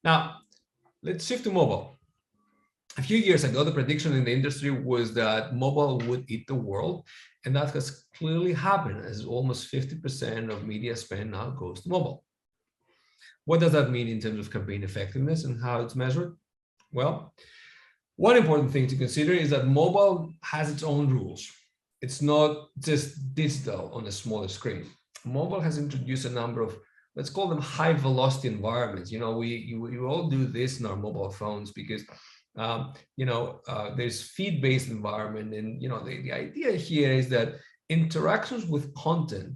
Now, let's shift to mobile. A few years ago, the prediction in the industry was that mobile would eat the world, and that has clearly happened as almost 50% of media spend now goes to mobile. What does that mean in terms of campaign effectiveness and how it's measured? Well, one important thing to consider is that mobile has its own rules. It's not just digital on a smaller screen. Mobile has introduced a number of, let's call them high velocity environments. We all do this in our mobile phones because there's feed-based environment, and the idea here is that interactions with content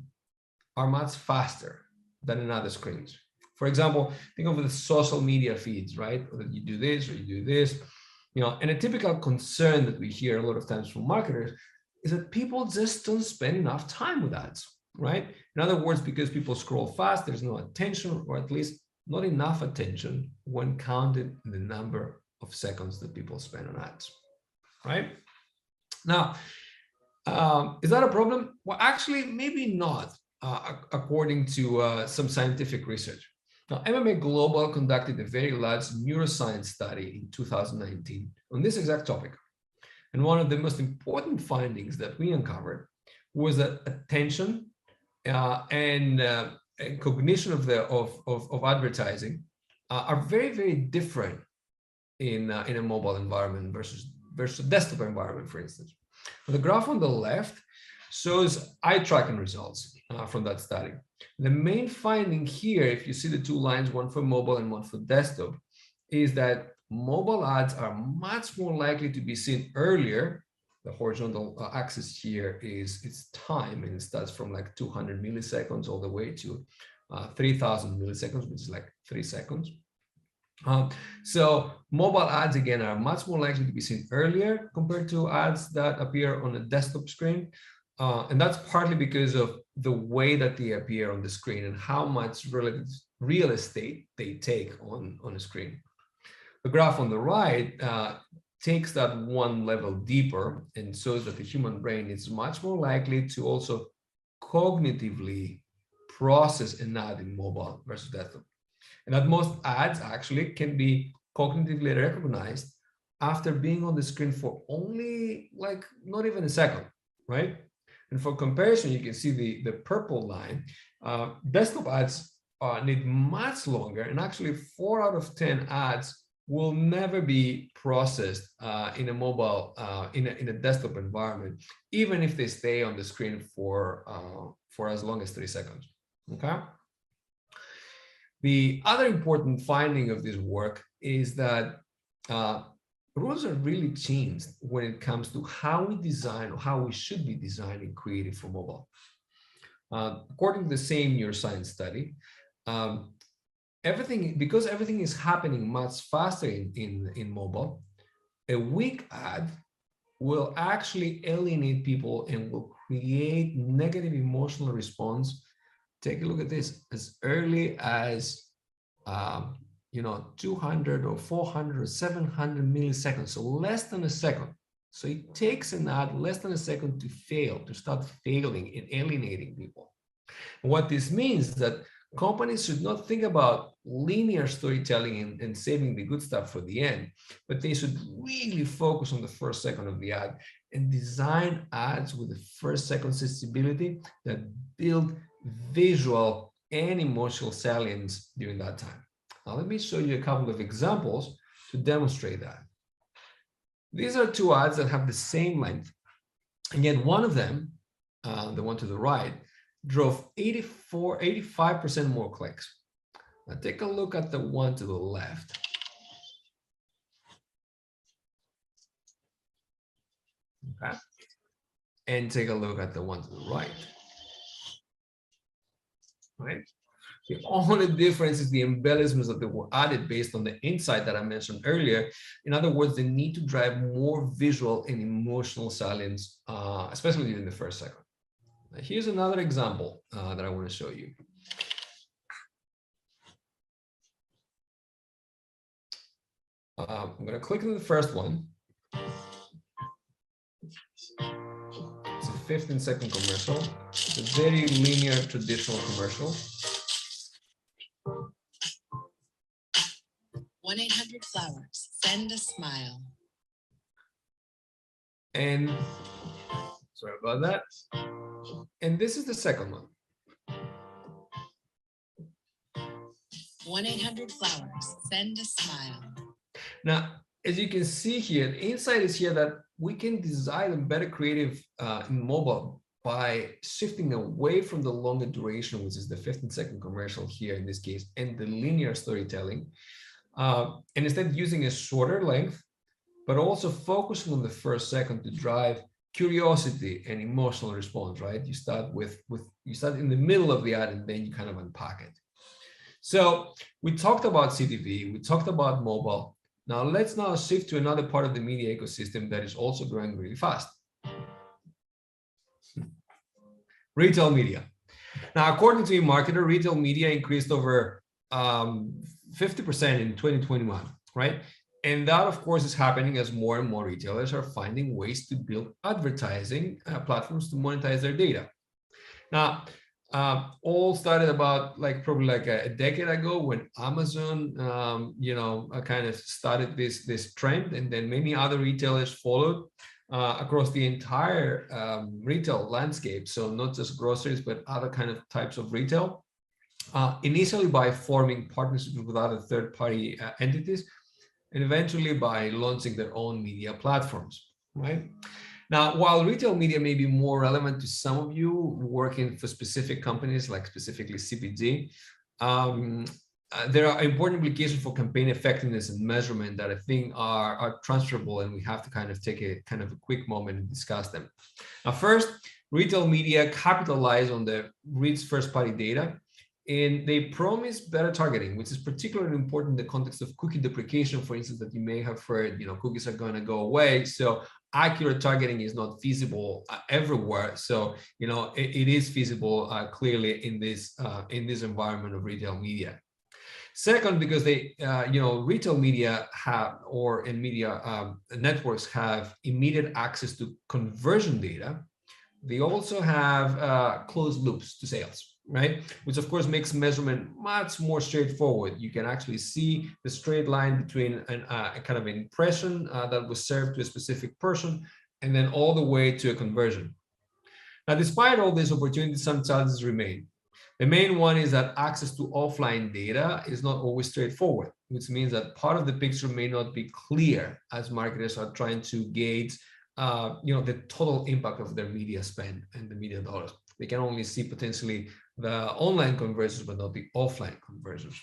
are much faster than in other screens. For example, think of the social media feeds, right? That you do this or you do this, and a typical concern that we hear a lot of times from marketers is that people just don't spend enough time with ads, right? In other words, because people scroll fast, there's no attention, or at least not enough attention when counted in the number of seconds that people spend on ads, right? Now, is that a problem? Well, actually, maybe not, according to some scientific research. Now, MMA Global conducted a very large neuroscience study in 2019 on this exact topic. And one of the most important findings that we uncovered was that attention and cognition of advertising are very, very different in a mobile environment versus a desktop environment, for instance. The graph on the left shows eye tracking results from that study. The main finding here, if you see the two lines, one for mobile and one for desktop, is that mobile ads are much more likely to be seen earlier. The horizontal axis here is its time, and it starts from like 200 milliseconds all the way to 3,000 milliseconds, which is like 3 seconds. So mobile ads, again, are much more likely to be seen earlier compared to ads that appear on a desktop screen. And that's partly because of the way that they appear on the screen and how much relative real estate they take on a screen. The graph on the right takes that one level deeper and shows that the human brain is much more likely to also cognitively process an ad in mobile versus desktop. And that most ads actually can be cognitively recognized after being on the screen for only like not even a second, right? And for comparison, you can see the purple line. Desktop ads need much longer, and actually 4 out of 10 ads will never be processed in a mobile, in a desktop environment, even if they stay on the screen for as long as 3 seconds, okay? The other important finding of this work is that rules are really changed when it comes to how we design or how we should be designing creative for mobile. According to the same neuroscience study, because everything is happening much faster in mobile, a weak ad will actually alienate people and will create negative emotional response. Take a look at this, as early as 200 or 400 or 700 milliseconds, so less than a second. So it takes an ad less than a second to start failing and alienating people. And what this means is that companies should not think about linear storytelling and saving the good stuff for the end, but they should really focus on the first second of the ad and design ads with the first second sensibility that build visual and emotional salience during that time. Now, let me show you a couple of examples to demonstrate that. These are two ads that have the same length, and yet one of them, the one to the right, drove 85% more clicks. Now, take a look at the one to the left. Okay. And take a look at the one to the right. Right? The only difference is the embellishments that were added based on the insight that I mentioned earlier. In other words, they need to drive more visual and emotional salience, especially in the first second. Now, here's another example that I want to show you. I'm going to click on the first one. It's a 15-second commercial. It's a very linear, traditional commercial. 1-800-Flowers. Send a smile. And sorry about that. And this is the second one. 1-800-Flowers. Send a smile. Now, as you can see here, the insight is here that we can design a better creative in mobile by shifting away from the longer duration, which is the 15-second commercial here in this case, and the linear storytelling, and instead using a shorter length, but also focusing on the first second to drive curiosity and emotional response, right? You start you start in the middle of the ad and then you kind of unpack it. So we talked about CTV, we talked about mobile. Now let's now shift to another part of the media ecosystem that is also growing really fast. Retail media. Now, according to eMarketer, retail media increased over 50% in 2021, right? And that, of course, is happening as more and more retailers are finding ways to build advertising platforms to monetize their data. Now, all started about probably a decade ago when Amazon, kind of started this trend, and then many other retailers followed across the entire retail landscape. So not just groceries, but other kind of types of retail. Initially by forming partnerships with other third-party entities, and eventually by launching their own media platforms, right? Now, while retail media may be more relevant to some of you working for specific companies, like specifically CPG, there are important implications for campaign effectiveness and measurement that I think are transferable, and we have to kind of take a quick moment and discuss them. Now, first, retail media capitalize on the rich first-party data, and they promise better targeting, which is particularly important in the context of cookie deprecation, for instance, that you may have heard, cookies are going to go away. So accurate targeting is not feasible everywhere. So, it is feasible clearly in this environment of retail media. Second, because they, retail media and media networks have immediate access to conversion data. They also have closed loops to sales, right? Which of course makes measurement much more straightforward. You can actually see the straight line between a kind of impression that was served to a specific person, and then all the way to a conversion. Now, despite all these opportunities, some challenges remain. The main one is that access to offline data is not always straightforward, which means that part of the picture may not be clear as marketers are trying to gauge the total impact of their media spend and the media dollars. They can only see potentially the online conversions, but not the offline conversions.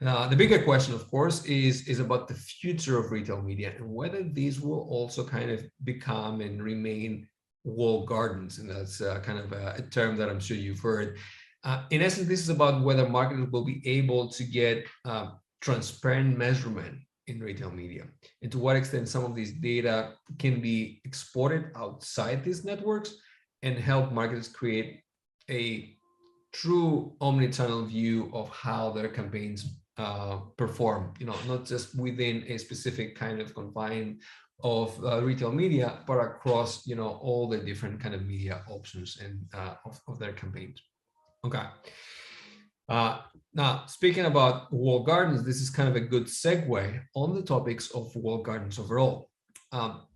The bigger question, of course, is about the future of retail media and whether these will also kind of become and remain walled gardens. And that's kind of a term that I'm sure you've heard. In essence, this is about whether marketers will be able to get transparent measurement in retail media, and to what extent some of these data can be exported outside these networks and help marketers create a true omni-channel view of how their campaigns perform, not just within a specific kind of confine of retail media, but across, all the different kind of media options and of their campaigns. Okay. Now, speaking about walled gardens, this is kind of a good segue on the topics of walled gardens overall.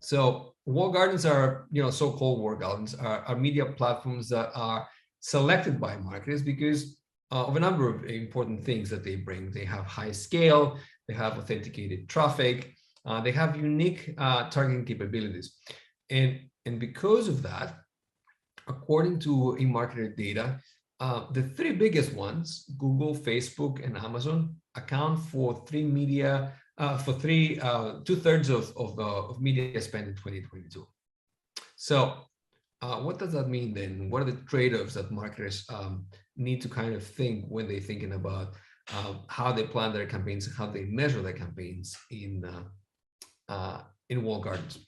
So walled gardens are, so-called walled gardens are media platforms that are selected by marketers because of a number of important things that they bring. They have high scale, they have authenticated traffic, they have unique targeting capabilities. And because of that, according to eMarketer data, the three biggest ones, Google, Facebook, and Amazon, account for two-thirds of media spend in 2022. So what does that mean then? What are the trade-offs that marketers need to kind of think when they're thinking about how they plan their campaigns and how they measure their campaigns in walled gardens?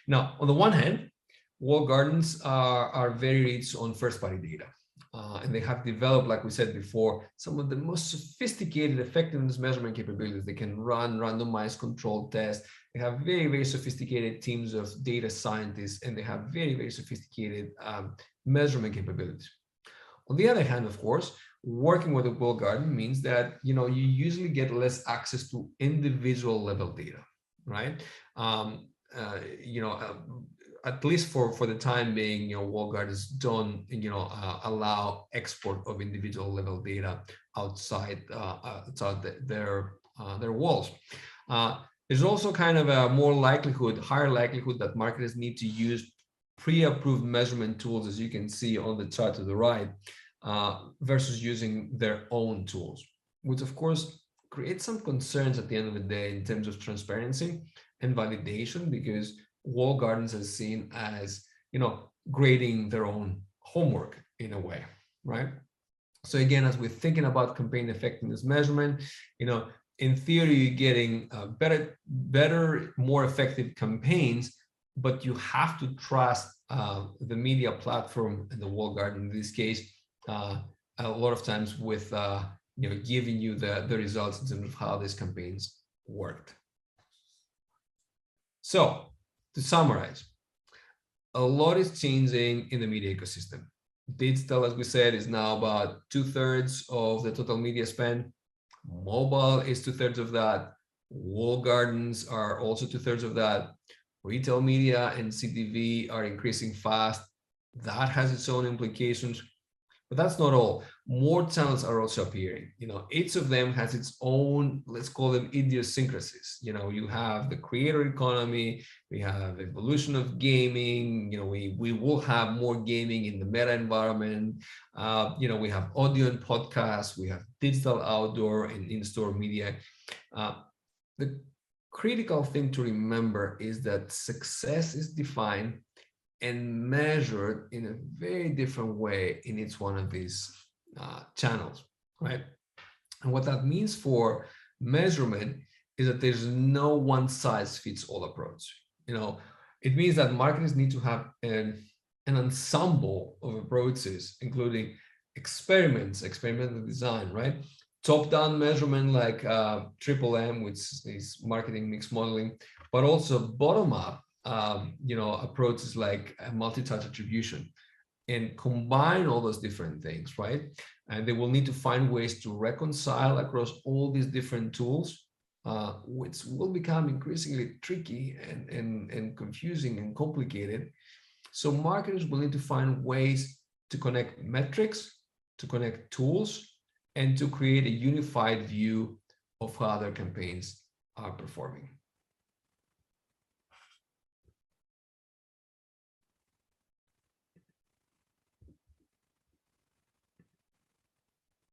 Now, on the one hand, walled gardens are very rich on first-party data. And they have developed, like we said before, some of the most sophisticated effectiveness measurement capabilities. They can run randomized controlled tests. They have very, very sophisticated teams of data scientists, and they have very, very sophisticated measurement capabilities. On the other hand, of course, working with a walled garden means that, you know, you usually get less access to individual level data, right? You know, at least for the time being, you know, walled gardens don't, you know, allow export of individual level data outside their walls. There's also kind of a higher likelihood that marketers need to use pre-approved measurement tools, as you can see on the chart to the right, versus using their own tools, which of course creates some concerns at the end of the day in terms of transparency and validation, because walled gardens are seen as, you know, grading their own homework in a way, right? So again, as we're thinking about campaign effectiveness measurement, you know, in theory, you're getting better, more effective campaigns, but you have to trust the media platform and the walled garden in this case, a lot of times with you know, giving you the results in terms of how these campaigns worked. So to summarize, a lot is changing in the media ecosystem. Digital, as we said, is now about 2/3 of the total media spend. Mobile is 2/3 of that. Walled gardens are also 2/3 of that. Retail media and CTV are increasing fast. That has its own implications. But that's not all. More channels are also appearing. You know, each of them has its own, let's call them idiosyncrasies. You know, you have the creator economy, we have evolution of gaming. You know, we will have more gaming in the meta environment. You know, we have audio and podcasts, we have digital outdoor and in-store media. The critical thing to remember is that success is defined and measured in a very different way in each one of these channels, right? And what that means for measurement is that there's no one size fits all approach. You know, it means that marketers need to have an ensemble of approaches, including experimental design, right? Top-down measurement like Triple M, which is marketing mix modeling, but also bottom-up you know, approaches like multi-touch attribution, and combine all those different things, right? And they will need to find ways to reconcile across all these different tools, which will become increasingly tricky and confusing and complicated. So marketers will need to find ways to connect metrics, to connect tools, and to create a unified view of how their campaigns are performing.